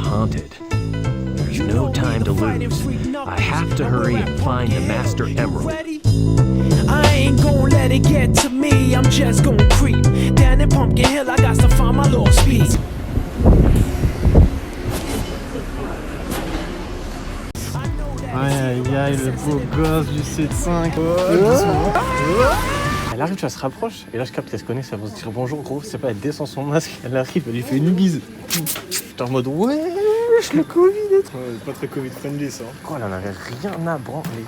haunted. There's no time to lose. I have to hurry and find the Master Emerald. I ain't gon' let it get to me, I'm just gon' creep down in Pumpkin Hill, I got to find my lost speed. Aïe aïe aïe, le beau gosse du C5. Elle arrive, tu vois, elle se rapproche, et là je capte qu'elle se connaît, ça va se dire bonjour gros, c'est pas, elle descend son masque, elle arrive, elle lui fait une bise. J'étais en mode ouais, le Covid et tout. Ouais, pas très Covid friendly ça. Quoi, elle en avait rien à branler.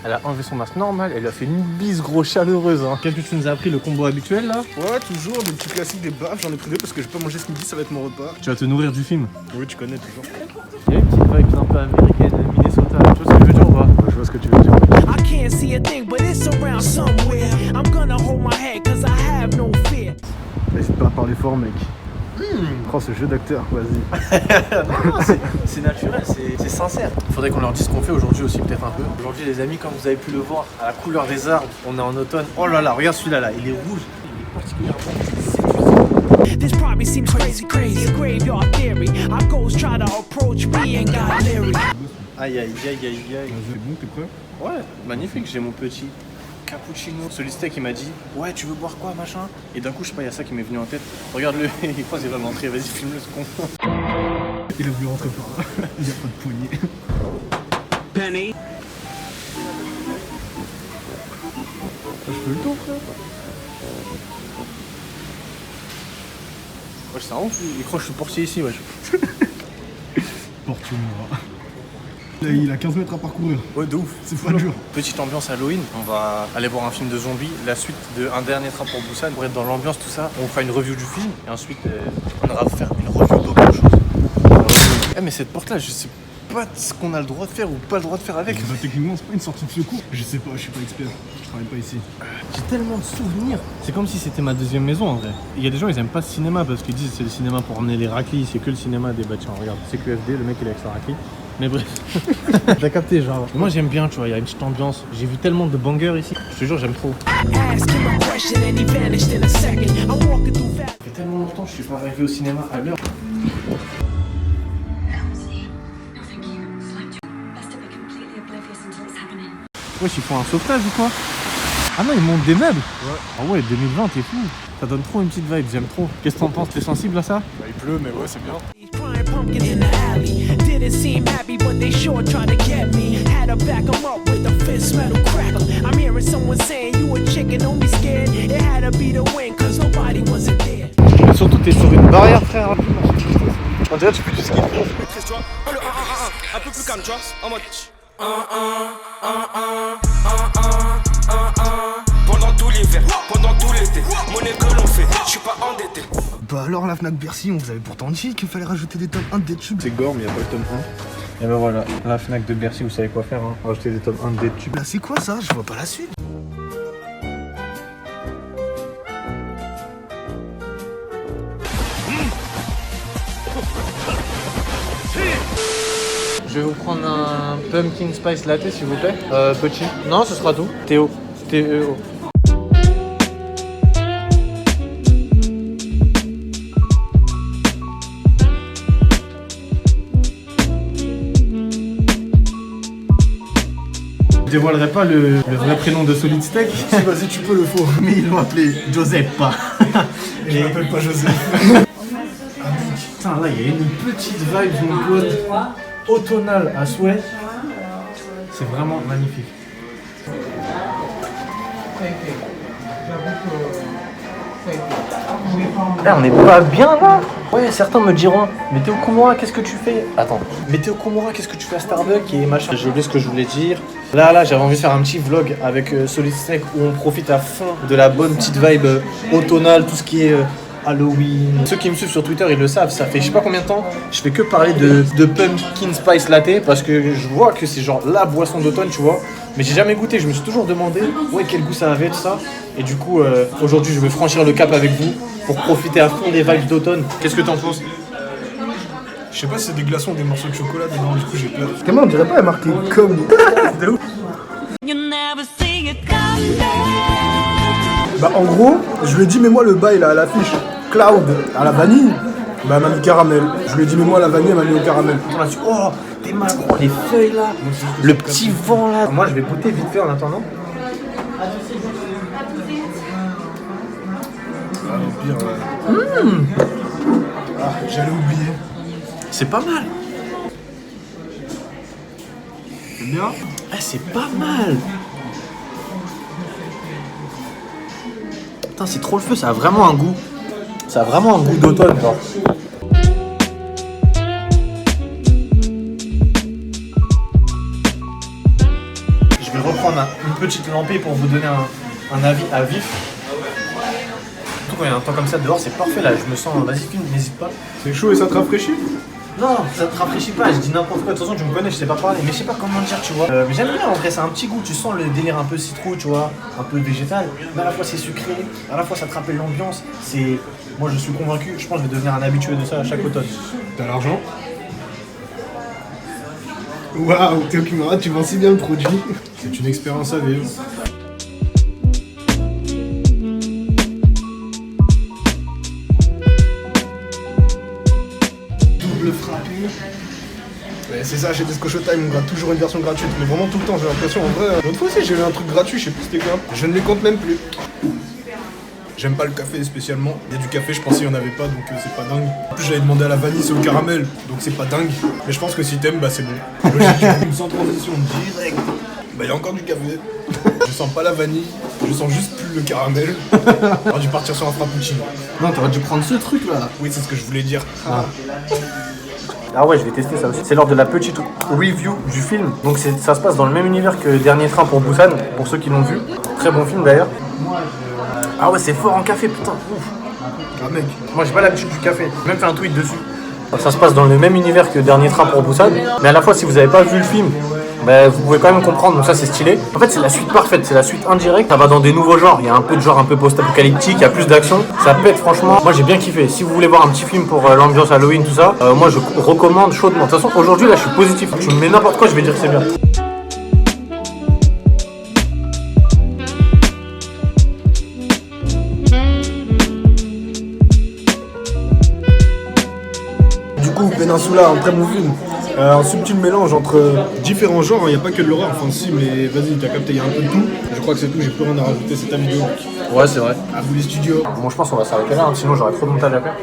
Elle a enlevé son masque normal, elle lui a fait une bise gros chaleureuse. Hein. Qu'est-ce que tu nous as appris, le combo habituel là? Ouais, toujours, des petits classiques, des baffes, j'en ai pris deux parce que j'ai pas mangé ce midi, ça va être mon repas. Tu vas te nourrir du film. Oui, tu connais toujours. Il y a une petite vibe un peu américaine, Minnesota, tu vois ce que je veux dire ou pas? Je vois ce que tu veux dire. I can't see a thing, but it's around somewhere. I'm gonna hold my head, cause I have no fear. N'hésite pas à parler fort, mec. Prends ce jeu d'acteur, vas-y. Non, c'est naturel, c'est sincère. Il faudrait qu'on leur dise ce qu'on fait aujourd'hui aussi, peut-être un peu. Aujourd'hui, les amis, comme vous avez pu le voir, à la couleur des arbres, on est en automne. Oh là là, regarde celui-là, là, il est rouge. Il est particulièrement. This probably seems crazy, a graveyard theory. Our ghosts try to approach me and got leery. Aïe, aïe, aïe, aïe, aïe. C'est bon, t'es prêt? Ouais, magnifique, j'ai mon petit cappuccino. Celui qui m'a dit ouais, tu veux boire quoi, machin? Et d'un coup, je sais pas, il y a ça qui m'est venu en tête. Regarde-le, il pense qu'il va m'entrer, vas-y, filme-le ce con. Il a voulu rentrer par là. Il y a pas de poignée. Penny. Je fais le tour, frère. Wesh, c'est un ouf, il croche le portier ici, wesh. Porte-moi. Là, il a 15 mètres à parcourir. Ouais, de ouf. C'est pas dur. Petite ambiance Halloween, on va aller voir un film de zombies, la suite de Un dernier train pour Busan. Pour être dans l'ambiance, tout ça, on fera une review du film et ensuite on ira faire une review d'autre chose. Eh mais cette porte là, je sais pas ce qu'on a le droit de faire ou pas le droit de faire avec. Bah, techniquement, c'est pas une sortie de secours. Je sais pas, je suis pas expert. Je travaille pas ici. J'ai tellement de souvenirs. C'est comme si c'était ma deuxième maison en vrai. Il y a des gens, ils aiment pas ce cinéma parce qu'ils disent c'est le cinéma pour emmener les raclis, c'est que le cinéma des bâtiments. Regarde, c'est QFD, le mec il est avec sa raclie. Mais bref, t'as capté genre. Moi j'aime bien, tu vois, il y a une petite ambiance. J'ai vu tellement de bangers ici. Je te jure, j'aime trop. Ça fait tellement longtemps que je suis pas arrivé au cinéma à l'heure. Ouais, ils font un sauvetage ou quoi? Ah non, ils montent des meubles. Ouais. Ah ouais, 2020, t'es fou. Ça donne trop une petite vibe, j'aime trop. Qu'est-ce que t'en penses? T'es sensible à ça? Bah, il pleut, mais ouais, c'est bien. Pumpkin in the alley. Didn't seem happy, but they sure tried to get me. Had to back them up with a fist metal crackle. I'm hearing someone saying you a chicken, don't be scared. It had to be the wind, cause nobody wasn't there. Mais surtout, t'es sur une barrière, frère. On dirait que tu fais du ski. Un peu plus calme, tu vois, en mode. Pendant tout l'hiver, pendant tout l'été, monnaie que l'on fait, je suis pas endetté. Bah alors, la Fnac Bercy, on vous avait pourtant dit qu'il fallait rajouter des tomes 1 de tubes. C'est gore, mais y a pas le tome 1. Et ben voilà, la Fnac de Bercy, vous savez quoi faire, hein. Rajouter des tomes 1 des tubes. Là, c'est quoi ça? Je vois pas la suite. Je vais vous prendre un pumpkin spice latte s'il vous plaît. Petit. Non, ce sera tout. Théo. Théo. Je dévoilerai pas le vrai prénom de Solid Steak. Si, vas-y, tu peux le faux. Mais ils l'ont appelé Giuseppe. Je m'appelle pas Joseph. Putain, là, il y a une petite vibe, mon pote, automnale à souhait. C'est vraiment magnifique. Là, on n'est pas bien là. Ouais, certains me diront, mais Théo Komura, qu'est-ce que tu fais? Attends, mais Théo Komura, qu'est-ce que tu fais à Starbucks et machin? J'ai oublié ce que je voulais dire. Là, j'avais envie de faire un petit vlog avec Solid Snake où on profite à fond de la bonne petite vibe automnale, tout ce qui est Halloween. Ceux qui me suivent sur Twitter, ils le savent, ça fait je sais pas combien de temps, je fais que parler de pumpkin spice latte parce que je vois que c'est genre la boisson d'automne, tu vois. Mais j'ai jamais goûté, je me suis toujours demandé ouais quel goût ça avait, tout ça. Et du coup, aujourd'hui, je vais franchir le cap avec vous pour profiter à fond des vibes d'automne. Qu'est-ce que t'en penses? Je sais pas si c'est des glaçons ou des morceaux de chocolat dedans, du coup j'ai peur. Comment on dirait pas marqué comme de ouf. Bah en gros, je lui ai dit mais moi le bail là à l'affiche Cloud à la vanille, Bah, elle m'a mis caramel. Je lui ai dit, mais moi, la vanille, elle m'a mis au caramel. On a dit, oh, t'es mal gros, les feuilles là, le petit vent là. Moi, je vais goûter vite fait en attendant. Ah, au pire, Ah, j'allais oublier. C'est pas mal. C'est bien. Ah, c'est pas mal. Putain, c'est trop le feu, ça a vraiment un goût. Ça a vraiment un goût d'automne, genre. Je vais reprendre une petite lampée pour vous donner un avis à vif. Surtout quand il y a un temps comme ça dehors, c'est parfait là. Je me sens. Vas-y, filme, n'hésite pas. C'est chaud et ça te rafraîchit? Non, ça te rafraîchit pas, je dis n'importe quoi. De toute façon, tu me connais, je sais pas parler, mais je sais pas comment dire, tu vois. Mais j'aime bien en vrai, c'est un petit goût, tu sens le délire un peu citrouille, tu vois, un peu végétal, mais à la fois c'est sucré, à la fois ça te rappelle l'ambiance. C'est. Moi je suis convaincu, je pense que je vais devenir un habitué de ça à chaque automne. T'as l'argent? Waouh, Théo Kimura, tu vends si bien le produit. C'est une expérience à vivre. Double frappé. Ouais, c'est ça, chez Desco Showtime, on gratte toujours une version gratuite. Mais vraiment tout le temps, j'ai l'impression, en vrai. L'autre fois aussi, j'ai eu un truc gratuit, je sais plus c'était quoi. Je ne les compte même plus. J'aime pas le café spécialement. Il y a du café, je pensais qu'il y en avait pas, donc c'est pas dingue. En plus, j'avais demandé à la vanille, c'est au caramel, donc c'est pas dingue. Mais je pense que si t'aimes, bah c'est bon. Logique, sans transition, direct. Bah il y a encore du café. Je sens pas la vanille, je sens juste plus le caramel. J'aurais dû partir sur un frappuccino. Non, t'aurais dû prendre ce truc là. Oui, c'est ce que je voulais dire. Ah ouais, je vais tester ça aussi. C'est lors de la petite review du film. Donc ça se passe dans le même univers que Dernier Train pour Busan, pour ceux qui l'ont vu. Très bon film d'ailleurs. Ah ouais, c'est fort en café, putain. Ouf. Ah mec. Moi j'ai pas l'habitude du café. J'ai même fait un tweet dessus. Ça se passe dans le même univers que Dernier Train pour Busan. Mais à la fois, si vous avez pas vu le film, bah, vous pouvez quand même comprendre, donc ça c'est stylé. En fait c'est la suite parfaite, c'est la suite indirecte, ça va dans des nouveaux genres, il y a un peu de genre un peu post-apocalyptique, il y a plus d'action, ça pète franchement, moi j'ai bien kiffé. Si vous voulez voir un petit film pour l'ambiance Halloween, tout ça, moi je recommande chaudement. De toute façon aujourd'hui là je suis positif, tu me mets n'importe quoi je vais dire que c'est bien. Du coup, Peninsula, un très bon film. Un subtil mélange entre différents genres, il n'y a pas que de l'horreur, enfin si, mais vas-y, t'as capté, il y a un peu de tout. Je crois que c'est tout, j'ai plus rien à rajouter, c'est ta vidéo. Ouais c'est vrai. À vous les studios. Bon je pense qu'on va s'arrêter là, hein, sinon j'aurais trop de montage à faire.